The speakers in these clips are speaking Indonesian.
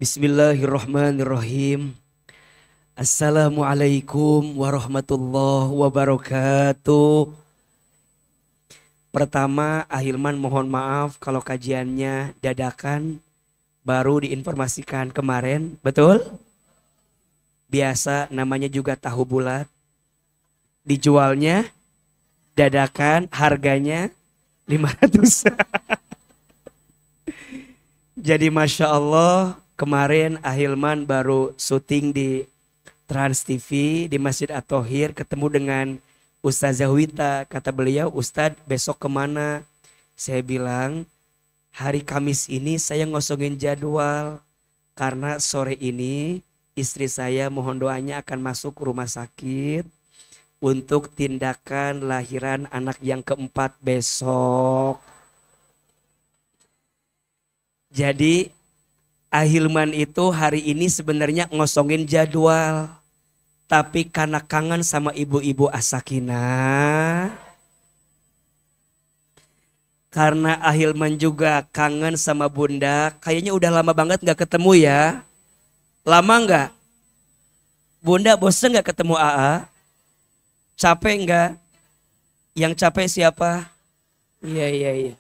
Bismillahirrahmanirrahim. Assalamualaikum warahmatullahi wabarakatuh. Pertama, Ahilman mohon maaf kalau kajiannya dadakan, baru diinformasikan kemarin, betul? Biasa namanya juga tahu bulat. Dijualnya dadakan, harganya 500. Jadi Masya Allah, kemarin Ahilman baru syuting di Trans TV di Masjid At-Thohir, ketemu dengan Ustazah Wita. Kata beliau, Ustadz besok kemana? Saya bilang, hari Kamis ini saya ngosongin jadwal. Karena sore ini istri saya mohon doanya akan masuk rumah sakit untuk tindakan lahiran anak yang keempat besok. Jadi Ahilman itu hari ini sebenarnya ngosongin jadwal. Tapi karena kangen sama ibu-ibu As-Sakinah. Karena Ahilman juga kangen sama Bunda. Kayaknya udah lama banget gak ketemu ya. Lama gak? Bunda bosen gak ketemu AA? Capek gak? Yang capek siapa? Iya.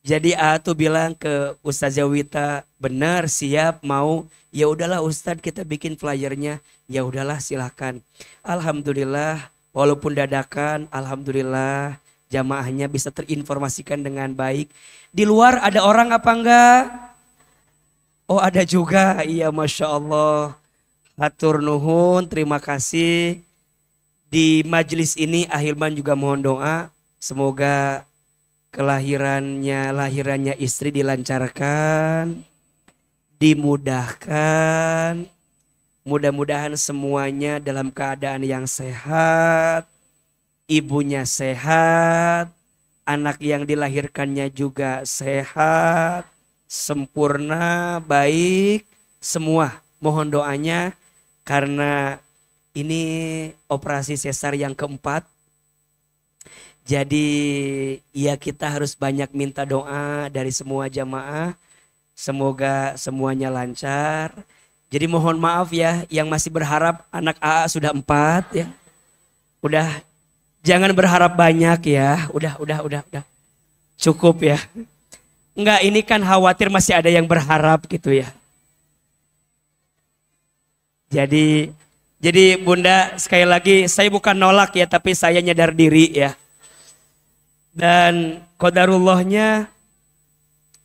Jadi A tuh bilang ke Ustazah Wita, benar siap mau, ya udahlah Ustadz kita bikin flyernya, ya udahlah silahkan. Alhamdulillah, walaupun dadakan, alhamdulillah jamaahnya bisa terinformasikan dengan baik. Di luar ada orang apa enggak? Oh ada juga, iya Masya Allah. Hatur nuhun, terima kasih. Di majelis ini Ahilman juga mohon doa, semoga lahirannya istri dilancarkan, dimudahkan, mudah-mudahan semuanya dalam keadaan yang sehat, ibunya sehat, anak yang dilahirkannya juga sehat, sempurna, baik, semua mohon doanya karena ini operasi sesar yang keempat. Jadi ya kita harus banyak minta doa dari semua jamaah. Semoga semuanya lancar. Jadi mohon maaf ya yang masih berharap anak AA sudah 4 ya. Udah jangan berharap banyak ya. Udah. Cukup ya. Enggak, ini kan khawatir masih ada yang berharap gitu ya. Jadi Bunda sekali lagi saya bukan nolak ya, tapi saya nyadar diri ya. Dan qadarullahnya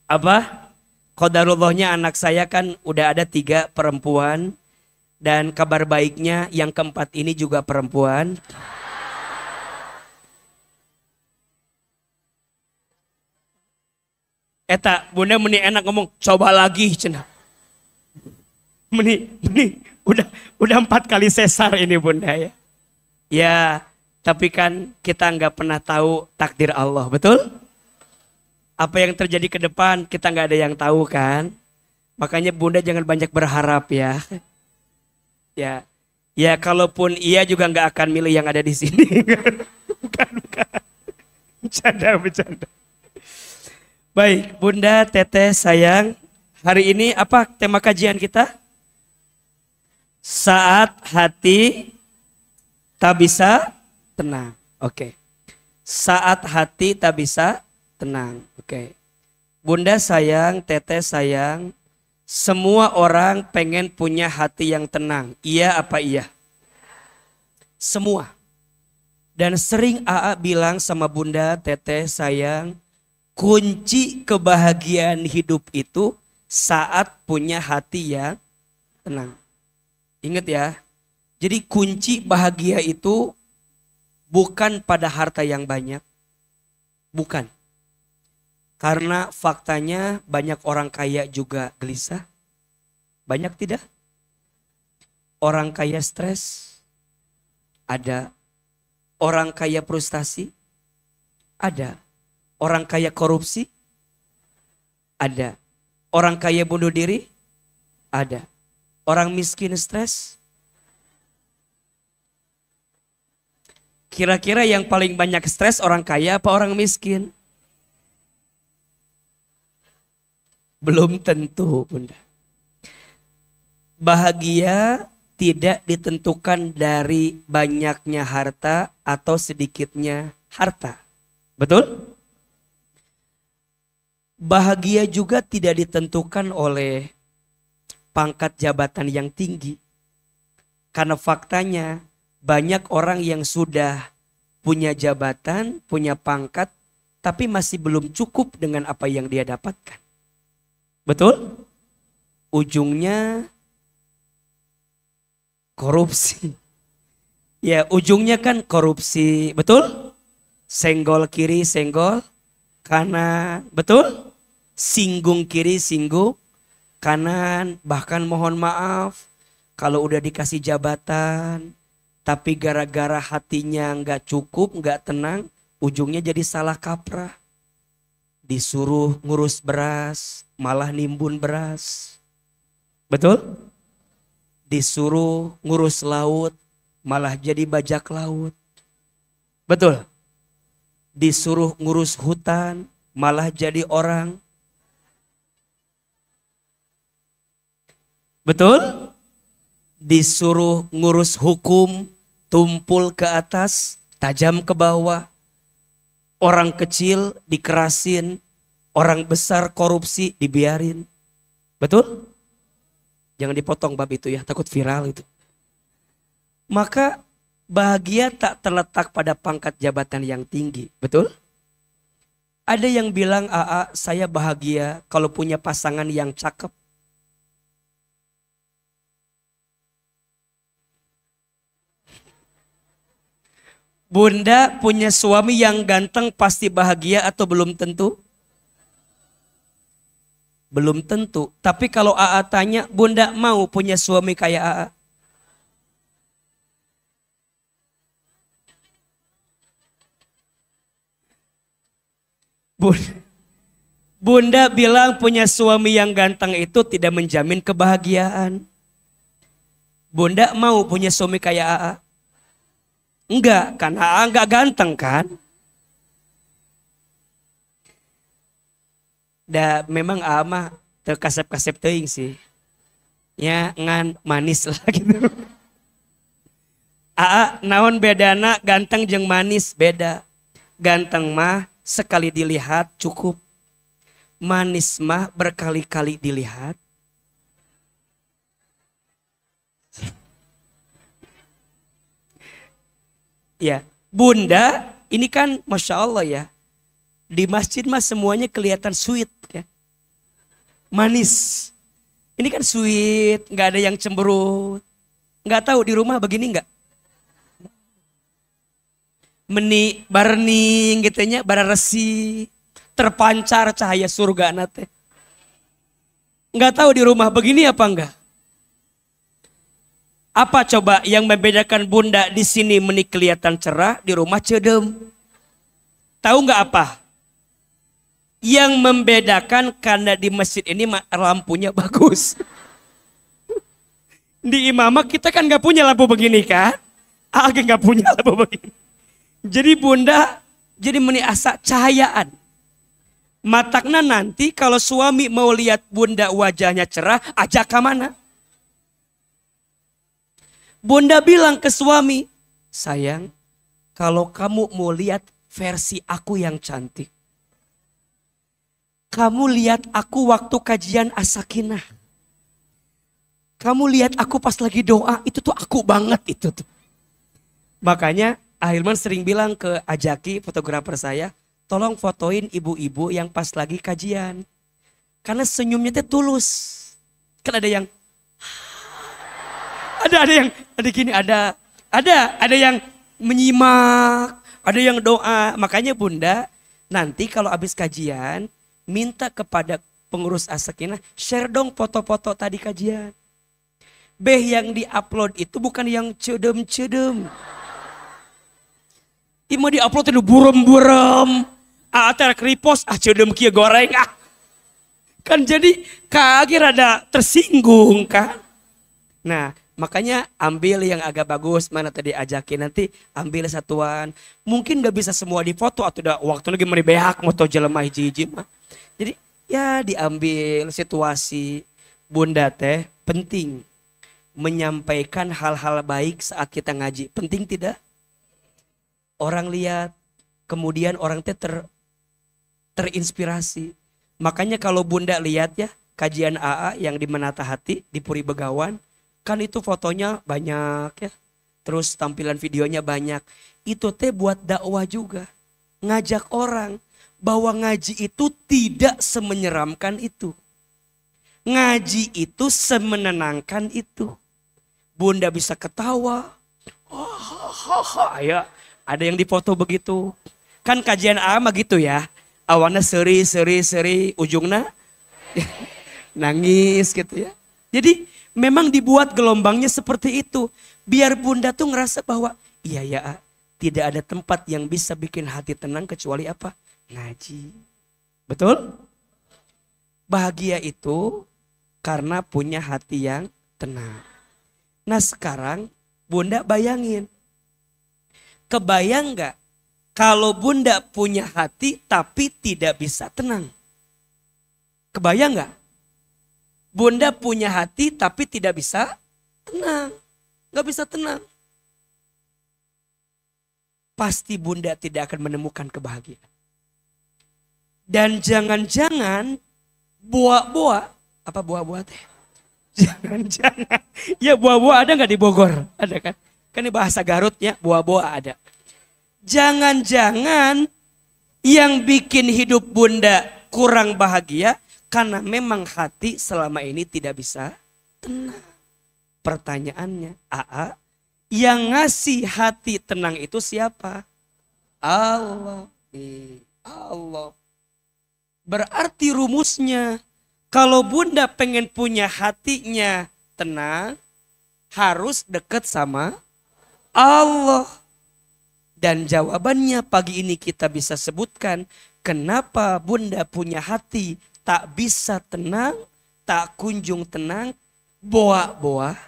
apa? Qadarullahnya anak saya kan udah ada 3 perempuan. Dan kabar baiknya yang keempat ini juga perempuan. Eta Bunda meni enak ngomong coba lagi cenah. Meni udah 4 kali sesar ini Bunda ya. Ya tapi kan kita nggak pernah tahu takdir Allah, betul? Apa yang terjadi ke depan kita nggak ada yang tahu kan. Makanya Bunda jangan banyak berharap ya. Ya kalaupun iya juga nggak akan milih yang ada di sini. Bukan. Bercanda. Baik, Bunda, Teteh, sayang. Hari ini apa tema kajian kita? Saat hati tak bisa tenang. Oke. Saat hati tak bisa tenang. Oke. Bunda sayang, Teteh sayang, semua orang pengen punya hati yang tenang. Iya apa iya? Semua. Dan sering AA bilang sama Bunda, Teteh sayang, kunci kebahagiaan hidup itu saat punya hati yang tenang. Ingat ya. Jadi kunci bahagia itu bukan pada harta yang banyak. Bukan. Karena faktanya banyak orang kaya juga gelisah. Banyak tidak? Orang kaya stres. Ada. Orang kaya frustasi. Ada. Orang kaya korupsi. Ada. Orang kaya bunuh diri. Ada. Orang miskin stres. Kira-kira yang paling banyak stres orang kaya apa orang miskin? Belum tentu Bunda. Bahagia tidak ditentukan dari banyaknya harta atau sedikitnya harta. Betul? Bahagia juga tidak ditentukan oleh pangkat jabatan yang tinggi. Karena faktanya banyak orang yang sudah punya jabatan, punya pangkat, tapi masih belum cukup dengan apa yang dia dapatkan. Betul? Ujungnya korupsi. Ya, ujungnya kan korupsi, betul? Senggol kiri, senggol kanan, betul? Singgung kiri, singgung kanan, bahkan mohon maaf kalau udah dikasih jabatan, tapi gara-gara hatinya nggak cukup, nggak tenang, ujungnya jadi salah kaprah. Disuruh ngurus beras, malah nimbun beras. Betul? Disuruh ngurus laut, malah jadi bajak laut. Betul? Disuruh ngurus hutan, malah jadi orang. Betul? Disuruh ngurus hukum, tumpul ke atas, tajam ke bawah. Orang kecil dikerasin, orang besar korupsi dibiarin. Betul? Jangan dipotong bab itu ya, takut viral itu. Maka bahagia tak terletak pada pangkat jabatan yang tinggi. Betul? Ada yang bilang, "Aa, saya bahagia kalau punya pasangan yang cakep." Bunda punya suami yang ganteng pasti bahagia atau belum tentu? Belum tentu. Tapi kalau Aa tanya, Bunda mau punya suami kayak Aa? Bunda bilang punya suami yang ganteng itu tidak menjamin kebahagiaan. Bunda mau punya suami kayak Aa? Enggak, kan Aa enggak ganteng kan? Memang Aa mah terkasep-kasep teuing sih. Ya ngan manis lah gitu. Aa naon bedana ganteng jeung manis beda. Ganteng mah sekali dilihat cukup. Manis mah berkali-kali dilihat. Ya, Bunda ini kan Masya Allah ya. Di masjid mah semuanya kelihatan sweet ya. Manis. Ini kan sweet, nggak ada yang cemberut. Nggak tahu di rumah begini nggak? Meni barning gitunya, bara resi, terpancar cahaya surga nate. Nggak tahu di rumah begini apa enggak? Apa coba yang membedakan Bunda di sini menik kelihatan cerah, di rumah cedem? Tahu nggak apa? Yang membedakan karena di masjid ini lampunya bagus. Di imamah kita kan nggak punya lampu begini kan? Agak nggak punya lampu begini. Jadi Bunda jadi menik asa cahayaan. Matakna nanti kalau suami mau lihat Bunda wajahnya cerah, ajak ke mana? Bunda bilang ke suami, "Sayang, kalau kamu mau lihat versi aku yang cantik, kamu lihat aku waktu kajian As-Sakinah. Kamu lihat aku pas lagi doa, itu tuh aku banget itu tuh." Makanya Ahilman sering bilang ke Ajaki, fotografer saya, "Tolong fotoin ibu-ibu yang pas lagi kajian. Karena senyumnya tuh tulus." Kan ada yang ada yang ada gini, ada yang menyimak, ada yang doa. Makanya Bunda nanti kalau habis kajian minta kepada pengurus As-Sakinah share dong foto-foto tadi kajian. Yang diupload itu bukan yang cedem-cedem. Ima diupload itu burem-burem. Atar repost cedem kia goreng Kan jadi kaget ada tersinggung kan. Nah, makanya ambil yang agak bagus, mana tadi ajakin, nanti ambil satuan. Mungkin gak bisa semua difoto atau udah waktu lagi meribehak moto jelema hiji-hiji mah. Jadi ya diambil situasi. Bunda teh penting menyampaikan hal-hal baik saat kita ngaji. Penting tidak? Orang lihat, kemudian orang terinspirasi. Makanya kalau bunda lihat ya, kajian AA yang di Menata Hati, di Puri Begawan, kan itu fotonya banyak ya. Terus tampilan videonya banyak. Itu teh buat dakwah juga. Ngajak orang bahwa ngaji itu tidak semenyeramkan itu. Ngaji itu semenenangkan itu. Bunda bisa ketawa. Ya, ada yang dipoto begitu. Kan kajian ama gitu ya. Awalnya seri, ujungnya nangis gitu ya. Jadi memang dibuat gelombangnya seperti itu. Biar bunda tuh ngerasa bahwa iya ya, tidak ada tempat yang bisa bikin hati tenang kecuali apa? Ngaji. Betul? Bahagia itu karena punya hati yang tenang. Nah sekarang bunda bayangin. Kebayang gak kalau bunda punya hati tapi tidak bisa tenang? Kebayang gak? Bunda punya hati tapi tidak bisa tenang. Gak bisa tenang. Pasti bunda tidak akan menemukan kebahagiaan. Dan jangan-jangan buah-buah. Apa buah-buah teh? Jangan-jangan. Ya buah-buah ada gak di Bogor? Ada kan? Kan ini bahasa Garut ya, buah-buah ada. Jangan-jangan yang bikin hidup bunda kurang bahagia karena memang hati selama ini tidak bisa tenang. Pertanyaannya, AA, yang ngasih hati tenang itu siapa? Allah. Allah. Berarti rumusnya, kalau bunda pengen punya hatinya tenang, harus dekat sama Allah. Dan jawabannya pagi ini kita bisa sebutkan kenapa bunda punya hati tak bisa tenang, tak kunjung tenang, boa-boa.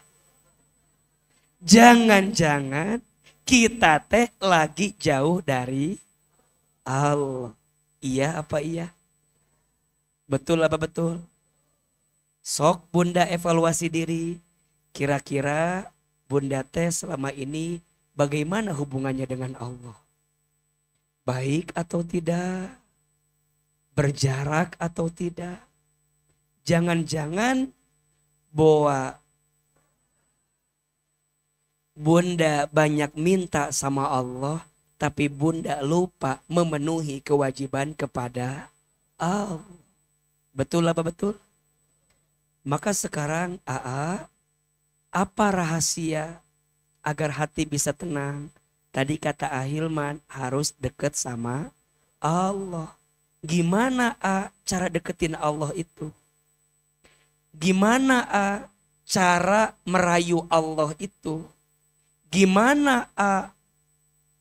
Jangan-jangan kita teh lagi jauh dari Allah. Iya apa iya? Betul apa betul? Sok bunda evaluasi diri. Kira-kira bunda teh selama ini bagaimana hubungannya dengan Allah? Baik atau tidak? Berjarak atau tidak? Jangan-jangan bahwa bunda banyak minta sama Allah, tapi bunda lupa memenuhi kewajiban kepada Allah. Betul apa betul? Maka sekarang AA, apa rahasia agar hati bisa tenang? Tadi kata Ahilman harus dekat sama Allah. Gimana cara deketin Allah itu? Gimana cara merayu Allah itu? Gimana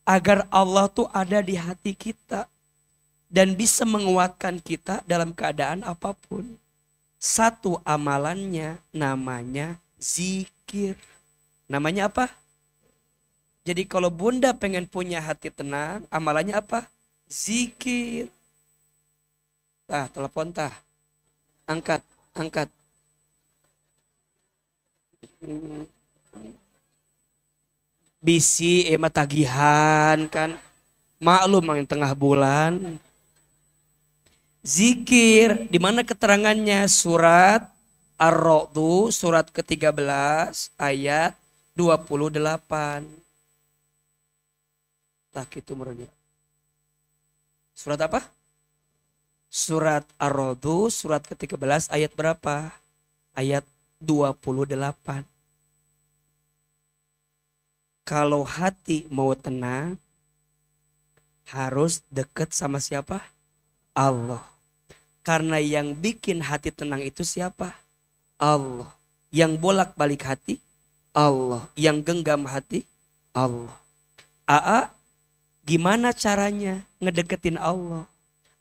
agar Allah tuh ada di hati kita dan bisa menguatkan kita dalam keadaan apapun? Satu amalannya namanya zikir. Namanya apa? Jadi kalau bunda pengen punya hati tenang, amalannya apa? Zikir. Telepon angkat. Bisi emang tagihan kan. Maklum yang tengah bulan. Zikir, di mana keterangannya? Surat Ar-Ra'd, surat ke-13 ayat 28. Tak itu merenya. Surat apa? Surat Ar-Ra'd, surat ke-13 ayat berapa? Ayat 28. Kalau hati mau tenang, harus dekat sama siapa? Allah. Karena yang bikin hati tenang itu siapa? Allah. Yang bolak-balik hati? Allah. Yang genggam hati? Allah. AA, gimana caranya ngedeketin Allah?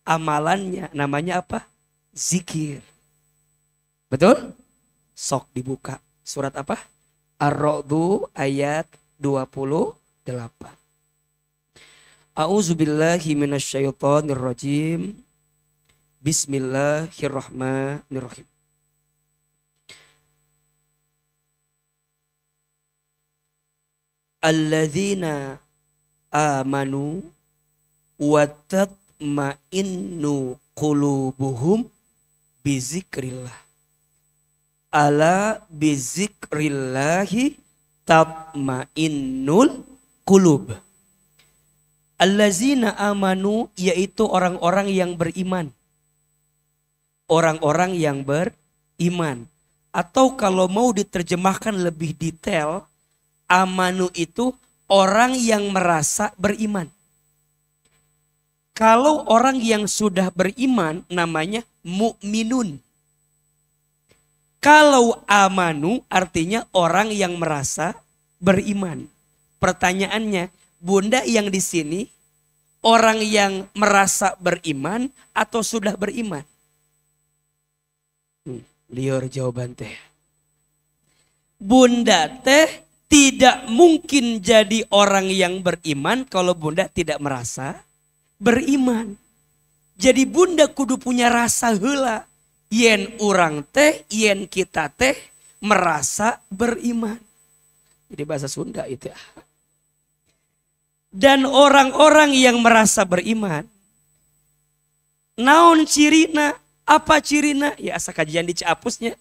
Amalannya namanya apa? Zikir. Betul? Sok dibuka. Surat apa? Ar-Ra'd ayat 28. A'udzubillahi minasyaitonirrajim. Bismillahirrahmanirrahim. alladzina amanu wa tatma'innu qulubuhum bizikrillah. Ala bizikrillahi tatma'innul qulub. Allazina amanu yaitu orang-orang yang beriman. Orang-orang yang beriman. Atau kalau mau diterjemahkan lebih detail, amanu itu orang yang merasa beriman. Kalau orang yang sudah beriman namanya mukminun. Kalau amanu artinya orang yang merasa beriman. Pertanyaannya, Bunda yang di sini orang yang merasa beriman atau sudah beriman? Liur jawaban teh. Bunda teh tidak mungkin jadi orang yang beriman kalau Bunda tidak merasa beriman. Jadi Bunda kudu punya rasa heula. Yen urang teh, yen kita teh merasa beriman. Jadi bahasa Sunda itu. Dan orang-orang yang merasa beriman, naon cirina? Apa cirina? Ya asa kajian di Ciapusnya.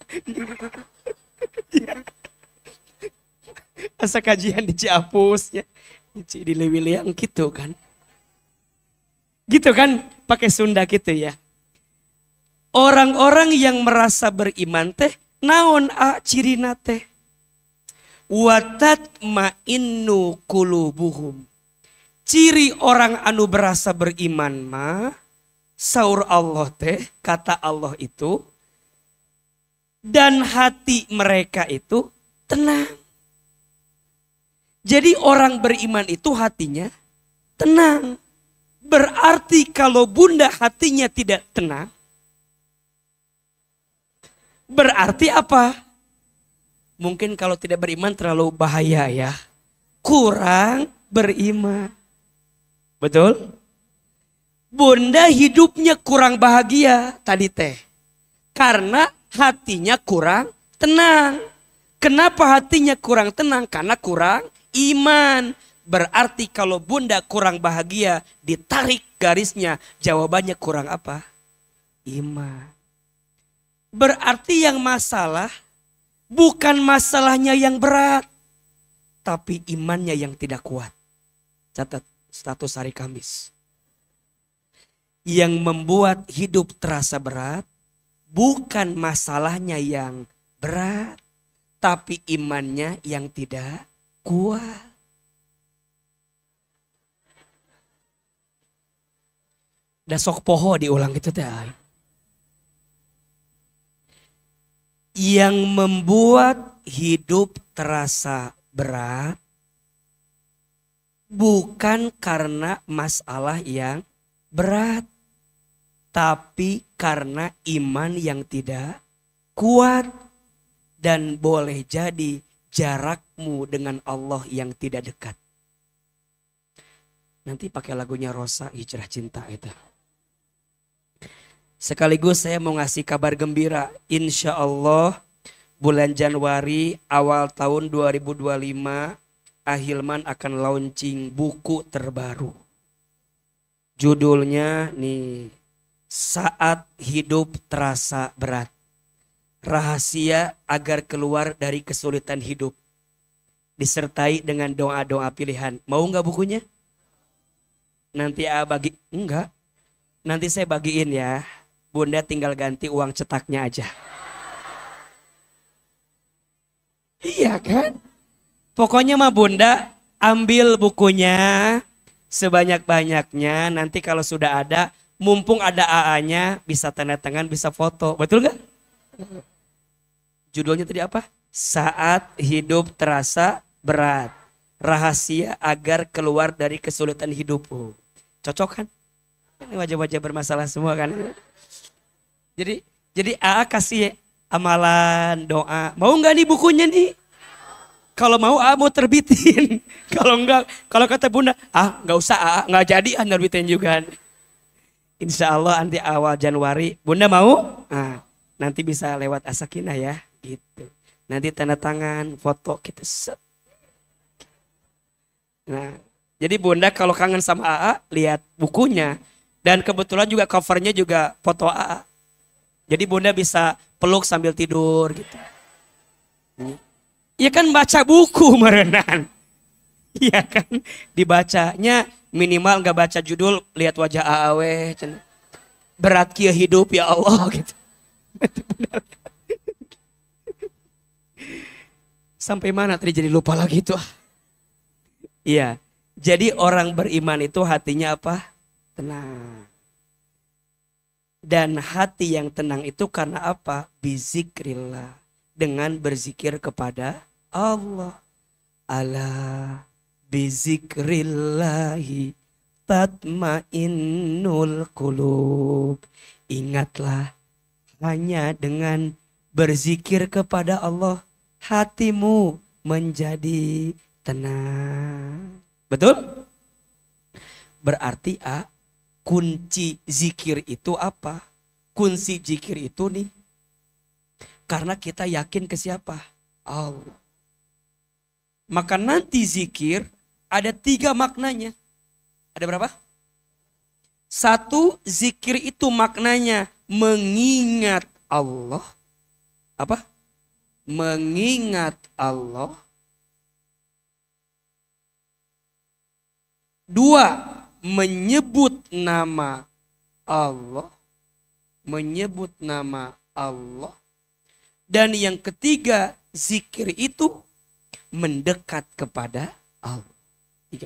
Asa kajian di Ciapusnya. Di Lewiliang gitu kan. Gitu kan pakai Sunda gitu ya. Orang-orang yang merasa beriman teh naon cirina teh? Watatma'innu qulubuhum. Ciri orang anu berasa beriman mah saur Allah teh, kata Allah itu, dan hati mereka itu tenang. Jadi orang beriman itu hatinya tenang. Berarti kalau Bunda hatinya tidak tenang, berarti apa? Mungkin kalau tidak beriman terlalu bahaya ya. Kurang beriman. Betul? Bunda hidupnya kurang bahagia tadi teh. Karena hatinya kurang tenang. Kenapa hatinya kurang tenang? Karena kurang iman. Berarti kalau Bunda kurang bahagia, ditarik garisnya. Jawabannya kurang apa? Iman. Berarti yang masalah bukan masalahnya yang berat. Tapi imannya yang tidak kuat. Catat status hari Kamis. Yang membuat hidup terasa berat bukan masalahnya yang berat, tapi imannya yang tidak kuat. Dasok poho diulang gitu teh. Yang membuat hidup terasa berat bukan karena masalah yang berat, tapi karena iman yang tidak kuat. Dan boleh jadi jarakmu dengan Allah yang tidak dekat. Nanti pakai lagunya Rosa, Hijrah Cinta itu. Sekaligus saya mau ngasih kabar gembira. Insya Allah bulan Januari awal tahun 2025 Ahilman akan launching buku terbaru. Judulnya nih, Saat Hidup Terasa Berat. Rahasia agar keluar dari kesulitan hidup. Disertai dengan doa-doa pilihan. Mau nggak bukunya? Nanti bagi, enggak. Nanti saya bagiin ya. Bunda tinggal ganti uang cetaknya aja. Iya kan? Pokoknya mah Bunda ambil bukunya sebanyak-banyaknya. Nanti kalau sudah ada, mumpung ada AA-nya, bisa tanda tangan, bisa foto. Betul gak? Judulnya tadi apa? Saat Hidup Terasa Berat. Rahasia agar keluar dari kesulitan hidup. Cocok kan? Ini wajah-wajah bermasalah semua kan? Jadi AA kasih amalan doa. Mau nggak nih bukunya nih? Kalau mau AA mau terbitin. Kalau enggak, kalau kata Bunda, nggak usah AA, nggak jadi nerbitin juga. Insya Allah nanti awal Januari, Bunda mau? Nanti bisa lewat Asakina ya, gitu. Nanti tanda tangan, foto kita set. Nah, jadi bunda kalau kangen sama AA, lihat bukunya. Dan kebetulan juga covernya juga foto AA. Jadi bunda bisa peluk sambil tidur gitu. Ya kan baca buku merenan. Iya kan, dibacanya minimal nggak baca judul, lihat wajah AA berat kia hidup ya Allah gitu. Sampai mana tadi jadi lupa lagi tuh. Iya, jadi orang beriman itu hatinya apa? Tenang. Dan hati yang tenang itu karena apa? Bizikrillah. Dengan berzikir kepada Allah. Ala bizikrillahi tatmainnul qulub. Ingatlah, hanya dengan berzikir kepada Allah hatimu menjadi tenang. Betul? Berarti kunci zikir itu apa? Kunci zikir itu nih, karena kita yakin ke siapa? Allah. Maka nanti zikir ada 3 maknanya. Ada berapa? 1, zikir itu maknanya mengingat Allah. Apa? Mengingat Allah. 2, menyebut nama Allah. Menyebut nama Allah. Dan yang ketiga, zikir itu mendekat kepada Allah. 3.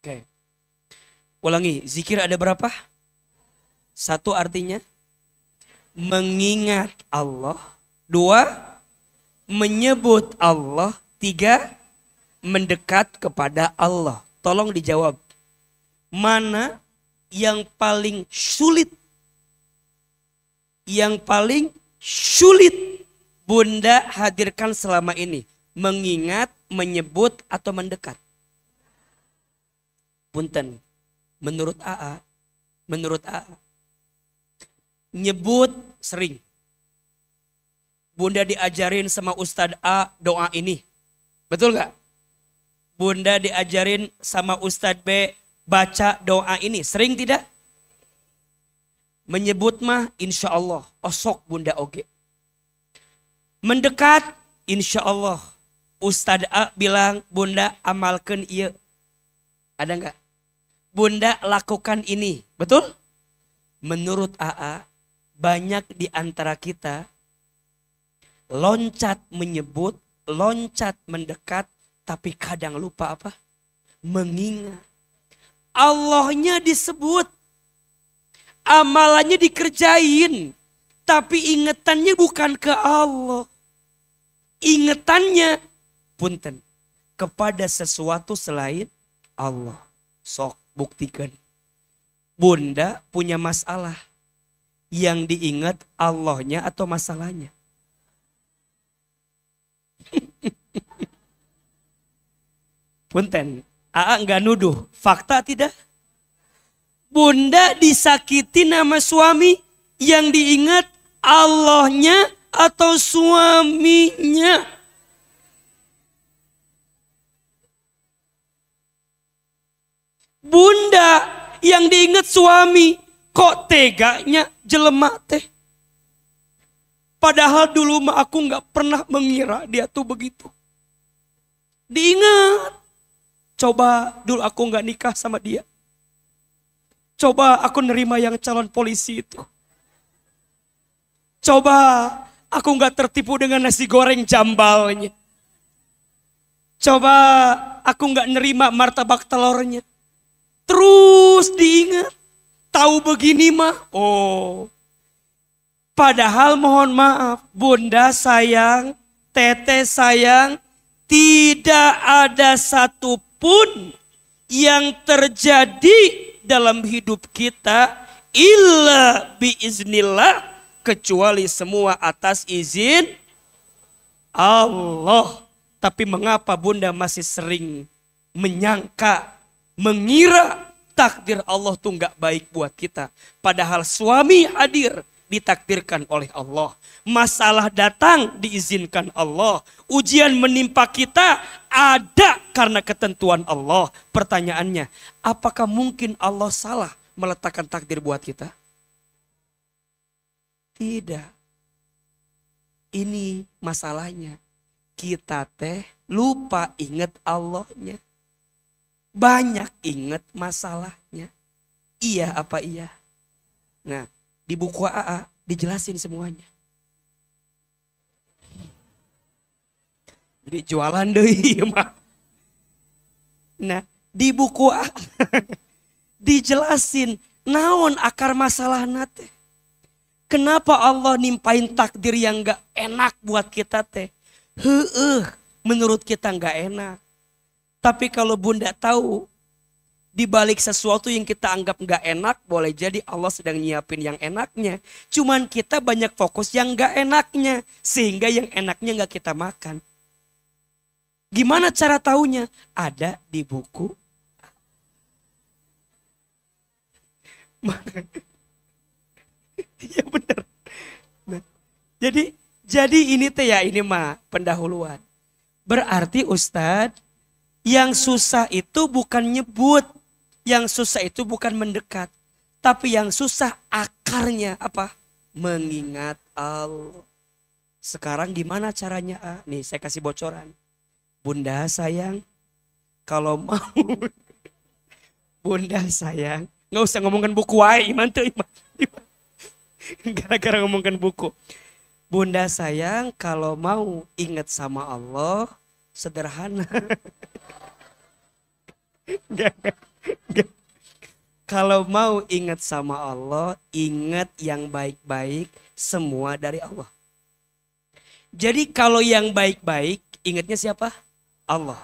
Oke. Ulangi, zikir ada berapa? 1 artinya mengingat Allah. 2, menyebut Allah. 3, mendekat kepada Allah. Tolong dijawab. Mana yang paling sulit? Yang paling sulit bunda hadirkan selama ini? Mengingat, menyebut, atau mendekat? Punten. Menurut AA. Nyebut sering. Bunda diajarin sama Ustadz A doa ini. Betul gak? Bunda diajarin sama Ustadz B baca doa ini. Sering tidak? Menyebut mah insya Allah. Osok bunda oge. Mendekat insya Allah. Ustadz A bilang bunda amalkan iya. Ada enggak? Bunda lakukan ini. Betul? Menurut AA banyak di antara kita loncat menyebut, loncat mendekat, tapi kadang lupa apa? Mengingat. Allahnya disebut. Amalannya dikerjain. Tapi ingetannya bukan ke Allah. Ingetannya, punten, kepada sesuatu selain Allah. Sok buktikan. Bunda punya masalah. Yang diingat Allahnya atau masalahnya? Punten, AA enggak nuduh. Fakta tidak? Bunda disakiti nama suami, yang diingat Allahnya atau suaminya? Bunda yang diingat suami, kok teganya jelema teh? Padahal dulu mah aku nggak pernah mengira dia tuh begitu. Diingat. Coba dulu aku nggak nikah sama dia. Coba aku nerima yang calon polisi itu. Coba aku nggak tertipu dengan nasi goreng jambalnya. Coba aku nggak nerima martabak telurnya. Terus diingat. Tahu begini mah. Oh. Padahal mohon maaf. Bunda sayang. Teteh sayang. Tidak ada satupun yang terjadi dalam hidup kita illa biiznillah, kecuali semua atas izin Allah. Tapi mengapa bunda masih sering menyangka, mengira takdir Allah tuh gak baik buat kita. Padahal suami hadir ditakdirkan oleh Allah. Masalah datang diizinkan Allah. Ujian menimpa kita ada karena ketentuan Allah. Pertanyaannya, apakah mungkin Allah salah meletakkan takdir buat kita? Tidak. Ini masalahnya. Kita teh lupa ingat Allahnya. Banyak ingat masalahnya. Iya apa iya? Nah, di buku AA dijelasin semuanya. Jadi jualan deh mah. Nah, di buku AA dijelasin naon akar masalah nate. Kenapa Allah nimpain takdir yang gak enak buat kita teh? Menurut kita gak enak. Tapi kalau bunda tahu, di balik sesuatu yang kita anggap gak enak, boleh jadi Allah sedang nyiapin yang enaknya. Cuman kita banyak fokus yang gak enaknya, sehingga yang enaknya gak kita makan. Gimana cara taunya? Ada di buku. Ya benar. Nah, jadi ini teh ya ini mah pendahuluan. Berarti Ustadz, yang susah itu bukan nyebut, yang susah itu bukan mendekat, tapi yang susah akarnya apa? Mengingat Allah. Sekarang gimana caranya? Nih saya kasih bocoran. Bunda sayang, kalau mau Bunda sayang, nggak usah ngomongin buku wae, iman tuh iman. Gara-gara ngomongin buku. Bunda sayang, kalau mau ingat sama Allah, sederhana. Gak. Kalau mau ingat sama Allah, ingat yang baik-baik, semua dari Allah. Jadi kalau yang baik-baik, ingatnya siapa? Allah.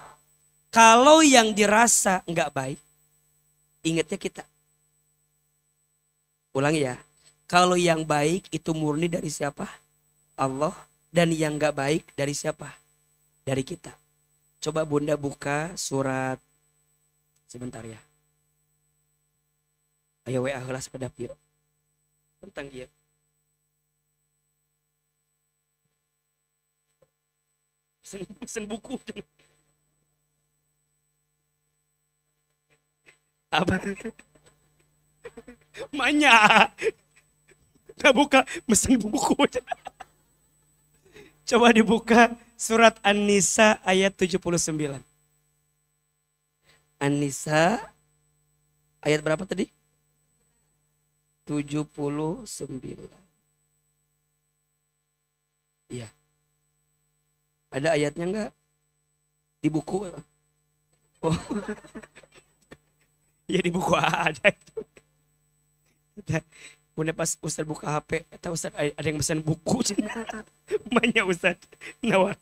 Kalau yang dirasa nggak baik, ingatnya kita. Ulangi ya. Kalau yang baik itu murni dari siapa? Allah. Dan yang nggak baik dari siapa? Dari kita. Coba Bunda buka surat. Sebentar ya. Ayo WA heula sepeda pieu. Tentang dia. Pesen buku. Apa? Manya. Nah buka mesin buku. Coba dibuka surat An-Nisa ayat 79. An-Nisa ayat berapa tadi? 79. Iya. Ada ayatnya enggak? Di buku. Oh. Ya di buku ada itu. Bunda pas Ustaz buka HP, atau Ustaz ada yang pesan buku. Banyak Ustaz. Nawar.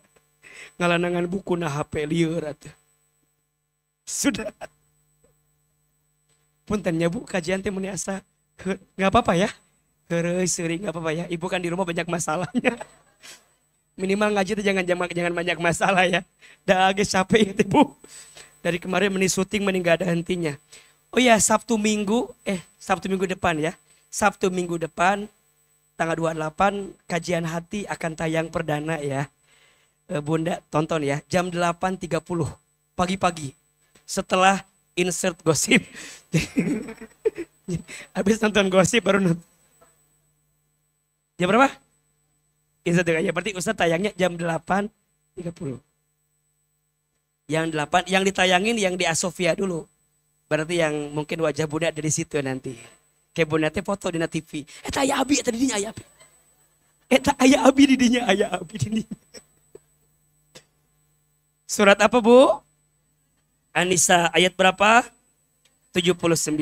Ngalanangan buku na HP lieur atuh. Sudah. Puntennya Bu, kajian teh mun asa. Enggak apa-apa ya. Heureuy seuring enggak apa-apa ya. Ibu kan di rumah banyak masalahnya. Minimal ngaji tuh jangan banyak masalah ya. Dah agak capek ya Bu. Dari kemarin meni syuting meni enggak ada hentinya. Oh ya, Sabtu Minggu depan ya. Sabtu Minggu depan tanggal 28 kajian hati akan tayang perdana ya. Bunda tonton ya, jam 8.30 pagi-pagi. Setelah insert gosip. Habis nonton gosip baru nonton. Jam berapa? Insert ya, berarti Ustaz tayangnya jam 8.30. Yang ditayangin yang di Asofia dulu. Berarti yang mungkin wajah Bunda dari situ nanti. Kayak Bunda teh foto di TV. Eta aya abi eta didinya aya abi. Eta aya abi didinya aya abi didinya. Surat apa Bu? An-Nisa ayat berapa? 79.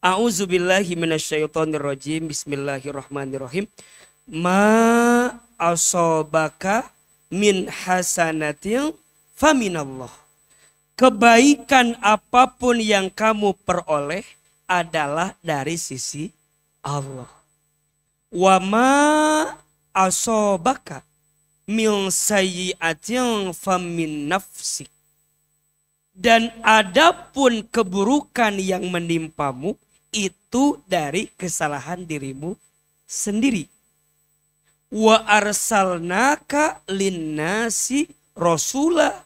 A'udzubillahi minasyaitonirrajim. Bismillahirrahmanirrahim. Ma asobaka min hasanatil faminallah. Kebaikan apapun yang kamu peroleh adalah dari sisi Allah. Wa ma asobaka min sayyi'atin famin nafsik. Dan adapun keburukan yang menimpamu itu dari kesalahan dirimu sendiri. Wa arsalnaka linnasi rasula.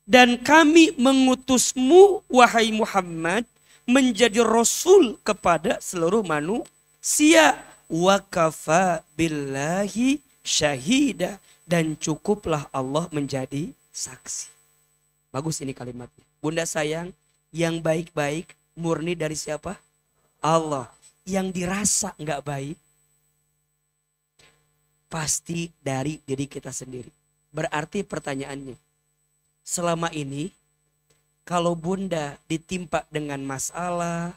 Dan kami mengutusmu wahai Muhammad menjadi rasul kepada seluruh manusia. Wa kafa billahi syahida. Dan cukuplah Allah menjadi saksi. Bagus ini kalimatnya. Bunda sayang, yang baik-baik murni dari siapa? Allah. Yang dirasa nggak baik pasti dari diri kita sendiri. Berarti pertanyaannya, selama ini kalau bunda ditimpa dengan masalah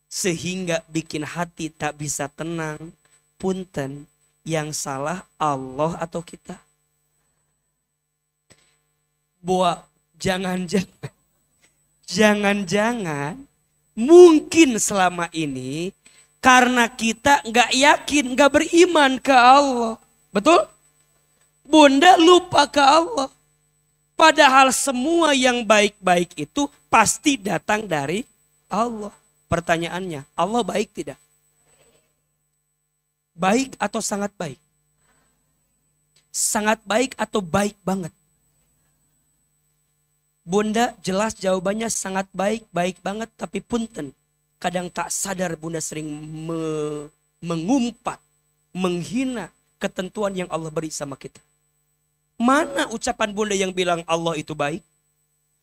sehingga bikin hati tak bisa tenang, punten, yang salah Allah atau kita? Jangan-jangan mungkin selama ini karena kita nggak yakin, nggak beriman ke Allah. Betul? Bunda lupa ke Allah. Padahal semua yang baik-baik itu pasti datang dari Allah. Pertanyaannya, Allah baik tidak? Baik atau sangat baik? Sangat baik atau baik banget? Bunda jelas jawabannya sangat baik, baik banget. Tapi punten, kadang tak sadar bunda sering mengumpat, menghina ketentuan yang Allah beri sama kita. Mana ucapan bunda yang bilang Allah itu baik?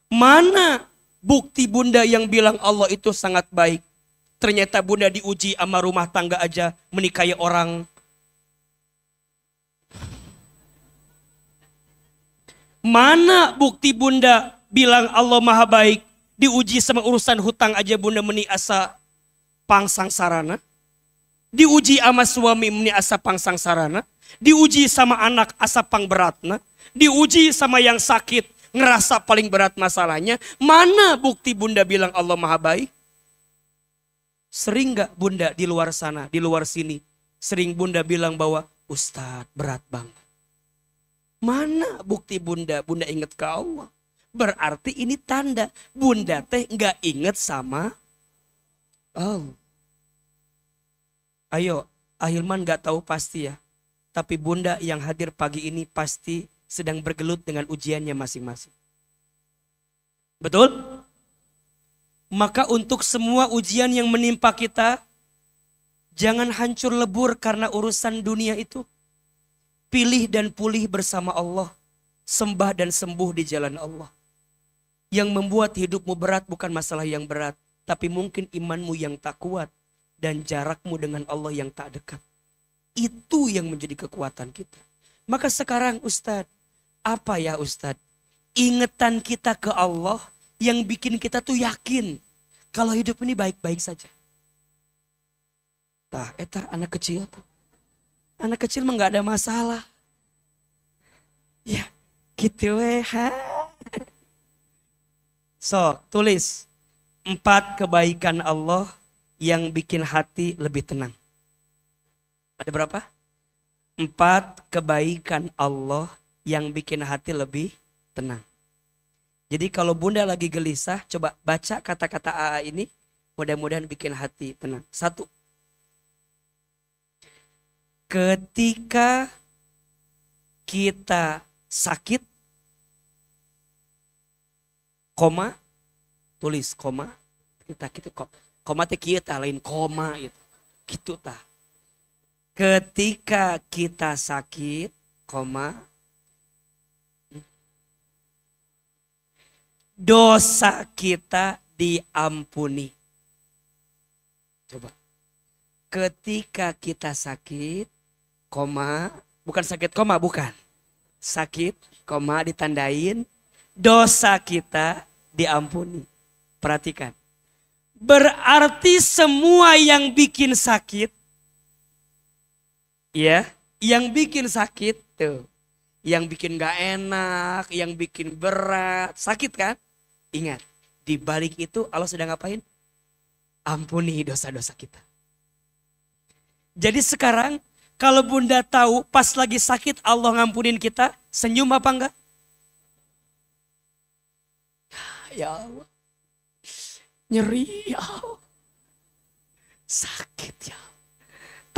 Mana bukti bunda yang bilang Allah itu sangat baik? Ternyata bunda diuji sama rumah tangga aja menikahi orang. Mana bukti bunda bilang Allah maha baik? Diuji sama urusan hutang aja bunda meni asa pangsang sarana. Diuji sama suami meni asa pangsang sarana. Diuji sama anak asa pang beratna. Diuji sama yang sakit ngerasa paling berat masalahnya. Mana bukti bunda bilang Allah maha baik? Sering gak bunda di luar sana, di luar sini, sering bunda bilang bahwa Ustadz berat banget. Mana bukti bunda? Bunda ingat ke Allah. Berarti ini tanda bunda teh gak inget sama Allah. Ayo, Ahilman gak tahu pasti ya. Tapi bunda yang hadir pagi ini pasti sedang bergelut dengan ujiannya masing-masing. Betul? Maka untuk semua ujian yang menimpa kita, jangan hancur lebur karena urusan dunia itu. Pilih dan pulih bersama Allah. Sembah dan sembuh di jalan Allah. Yang membuat hidupmu berat bukan masalah yang berat. Tapi mungkin imanmu yang tak kuat. Dan jarakmu dengan Allah yang tak dekat. Itu yang menjadi kekuatan kita. Maka sekarang Ustadz, apa ya Ustadz? Ingetan kita ke Allah yang bikin kita tuh yakin kalau hidup ini baik-baik saja. Tah, etar anak kecil tuh. Anak kecil mah gak ada masalah. Ya, gitu weh. So, tulis 4 kebaikan Allah yang bikin hati lebih tenang. Ada berapa? 4 kebaikan Allah yang bikin hati lebih tenang. Jadi kalau bunda lagi gelisah, coba baca kata-kata AA ini. Mudah-mudahan bikin hati tenang. 1. Ketika kita sakit, koma, tulis koma. Kita gitu kok. Koma teh kita lain koma itu. Gitu tah. Ketika kita sakit, koma, dosa kita diampuni. Coba. Ketika kita sakit, koma, bukan sakit koma, bukan. Sakit, koma ditandain, dosa kita diampuni. Perhatikan. Berarti semua yang bikin sakit, ya, yang bikin sakit tuh, yang bikin gak enak, yang bikin berat, sakit kan? Ingat, di balik itu Allah sedang ngapain? Ampuni dosa-dosa kita. Jadi sekarang kalau bunda tahu pas lagi sakit Allah ngampunin kita, senyum apa enggak? Ya Allah, nyeri ya Allah, sakit ya.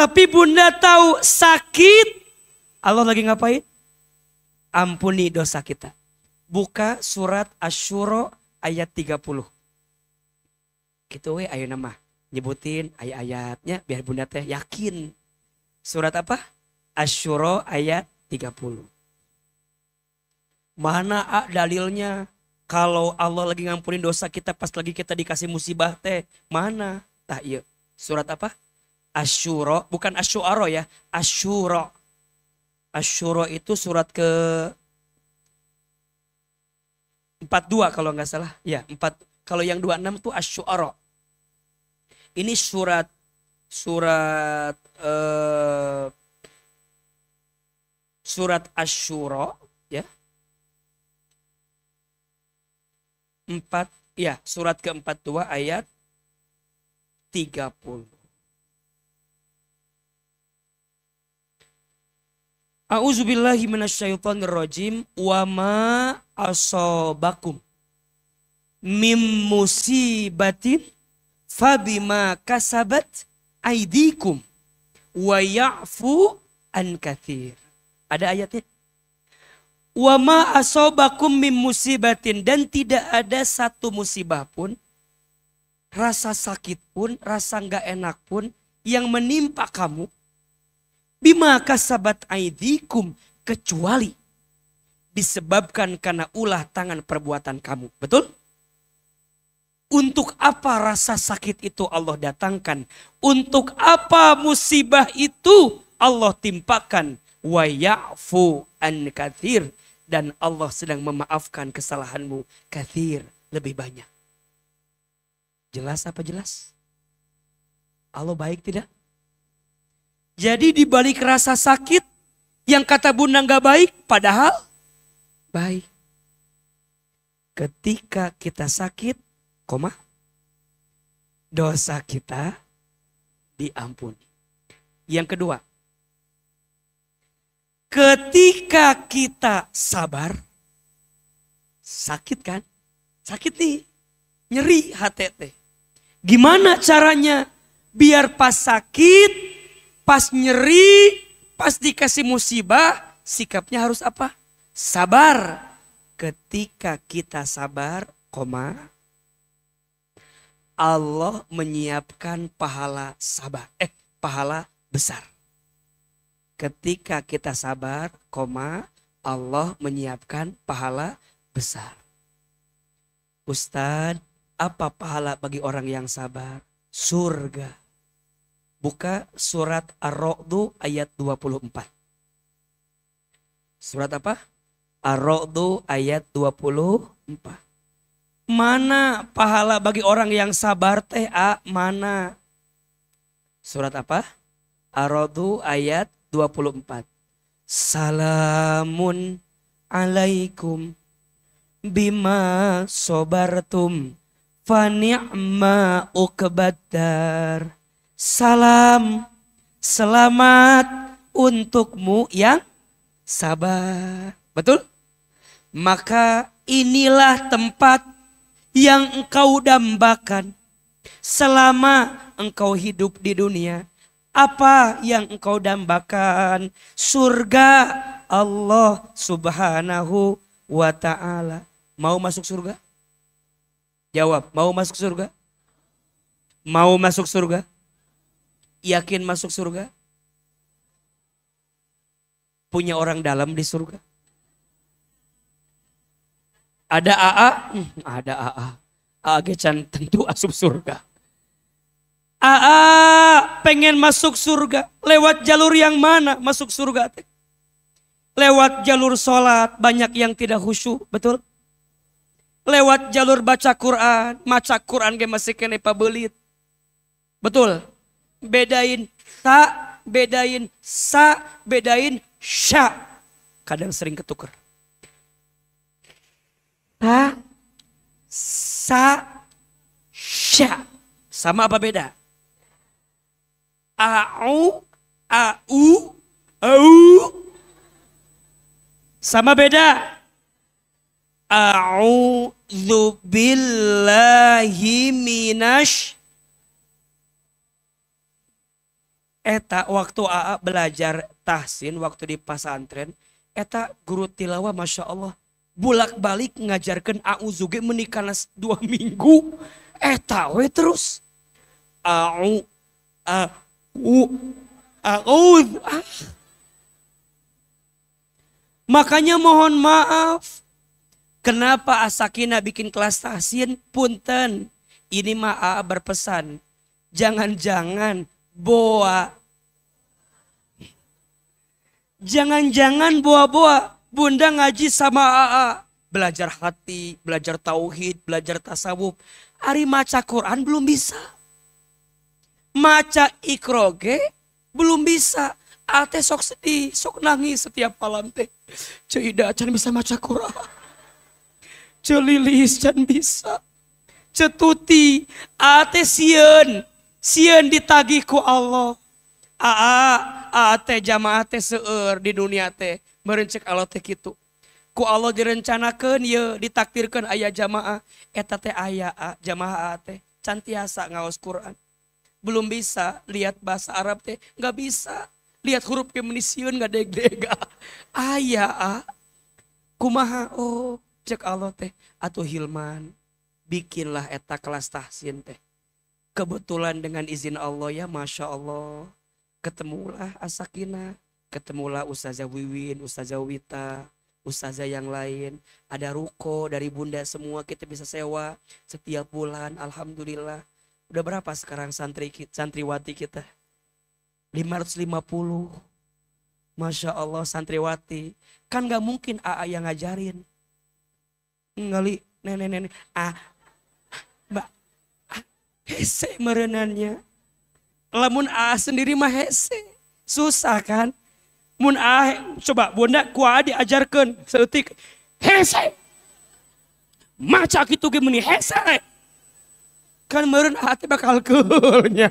Tapi bunda tahu sakit. Allah lagi ngapain? Ampuni dosa kita. Buka surat Asy-Syura ayat 30. Gitu we ayo nama. Nyebutin ayat-ayatnya biar bunda teh yakin. Surat apa? Asy-Syura ayat 30. Mana dalilnya? Kalau Allah lagi ngampunin dosa kita pas lagi kita dikasih musibah teh. Mana? Tah iya. Surat apa? Asy-Syura. Bukan Asy-Syu'ara ya. Asy-Syura. Asy-Syura itu surat ke 42 kalau nggak salah. Ya, 4. Kalau yang 26 tuh Asy-Syu'ara. Ini surat Asy-Syura ya. 4 ya, surat ke-42 ayat 30. A'udzubillahi minasyaitonirrajim wa ma asabakum mim musibatin fabima kasabat aidikum wa ya'fu an katsir. Ada ayatnya. Wa ma asabakum mim musibatin, dan tidak ada satu musibah pun, rasa sakit pun, rasa enggak enak pun yang menimpa kamu bima kasabat aidikum, kecuali disebabkan karena ulah tangan perbuatan kamu. Betul? Untuk apa rasa sakit itu Allah datangkan? Untuk apa musibah itu Allah timpakan? Wa ya'fu an katsir, dan Allah sedang memaafkan kesalahanmu katsir, lebih banyak. Jelas apa jelas? Allah baik tidak? Jadi di balik rasa sakit yang kata bunda nggak baik, padahal baik. Ketika kita sakit, dosa kita diampuni. Yang kedua, ketika kita sabar, sakit kan? Sakit nih, nyeri hati teh. Gimana caranya biar pas sakit, pas nyeri, pas dikasih musibah, sikapnya harus apa? Sabar. Ketika kita sabar, Allah menyiapkan pahala sabar. Pahala besar. Ketika kita sabar, Allah menyiapkan pahala besar. Ustadz, apa pahala bagi orang yang sabar? Surga. Buka surat Ar-Ra'd ayat 24. Surat apa? Ar-Ra'd ayat 24. Mana pahala bagi orang yang sabar teh? Mana? Surat apa? Ar-Ra'd ayat 24. Salamun alaikum bima sobartum fani'ma uqbaddar. Salam, selamat untukmu yang sabar. Betul? Maka inilah tempat yang engkau dambakan selama engkau hidup di dunia. Apa yang engkau dambakan? Surga Allah subhanahu wa ta'ala. Mau masuk surga? Jawab, mau masuk surga? Mau masuk surga? Yakin masuk surga? Punya orang dalam di surga? Ada AA? Ada AA. AA gecan tentu asup surga. AA pengen masuk surga. Lewat jalur yang mana masuk surga? Lewat jalur sholat, banyak yang tidak khusyuk, betul? Lewat jalur baca Quran, maca Quran ge masih kene pabelit. Betul? Bedain sa, bedain sya. Kadang sering ketuker. Sa, sya. Sama apa beda? Au. Sama beda? A'udzu billahi minasy. Eta waktu AA belajar tahsin waktu di pesantren, eta guru tilawah Masya Allah bulak balik ngajarkan auzuge menikanas 2 minggu. Eta we terus au au auz. Makanya mohon maaf. Kenapa Asakina bikin kelas tahsin? Punten. Ini mah AA berpesan. Jangan-jangan boa. Jangan-jangan boa-boa. Bunda ngaji sama AA. Belajar hati, belajar tauhid, belajar tasawuf. Ari maca Quran belum bisa. Maca ikroge belum bisa. Ate sok sedih, sok nangis setiap malam teh. Cida can bisa maca Quran. Celilis can bisa. Cetuti ate sieun. Sieun ditagih ku Allah. Ate jamaah teh seueur di dunia teh. Merencek Allah teh kitu. Ku Allah direncanakeun ye ditakdirkeun aya jamaah. Eta teh aya jamaah teh can tiasa ngaos Quran. Belum bisa lihat bahasa Arab teh enggak bisa. Lihat huruf kemenisieun enggak deg-dega. Aya kumaha oh cek Allah teh atuh Hilman bikinlah eta kelas tahsin teh. Kebetulan dengan izin Allah ya Masya Allah. Ketemulah Asakina. Ketemulah Ustazah Wiwin, Ustazah Wita, Ustazah yang lain. Ada ruko dari bunda semua kita bisa sewa setiap bulan. Alhamdulillah. Udah berapa sekarang santriwati kita? 550. Masya Allah santriwati. Kan gak mungkin AA yang ngajarin. Ngali nenek-nenek. Mbak. Hese merenannya. Lamun AA sendiri mah hese. Susah kan. Mun coba bunda kuah diajarkan. Seetik. Hese. Maca gitu gimana hese. Kan meren ate bakal keulnya.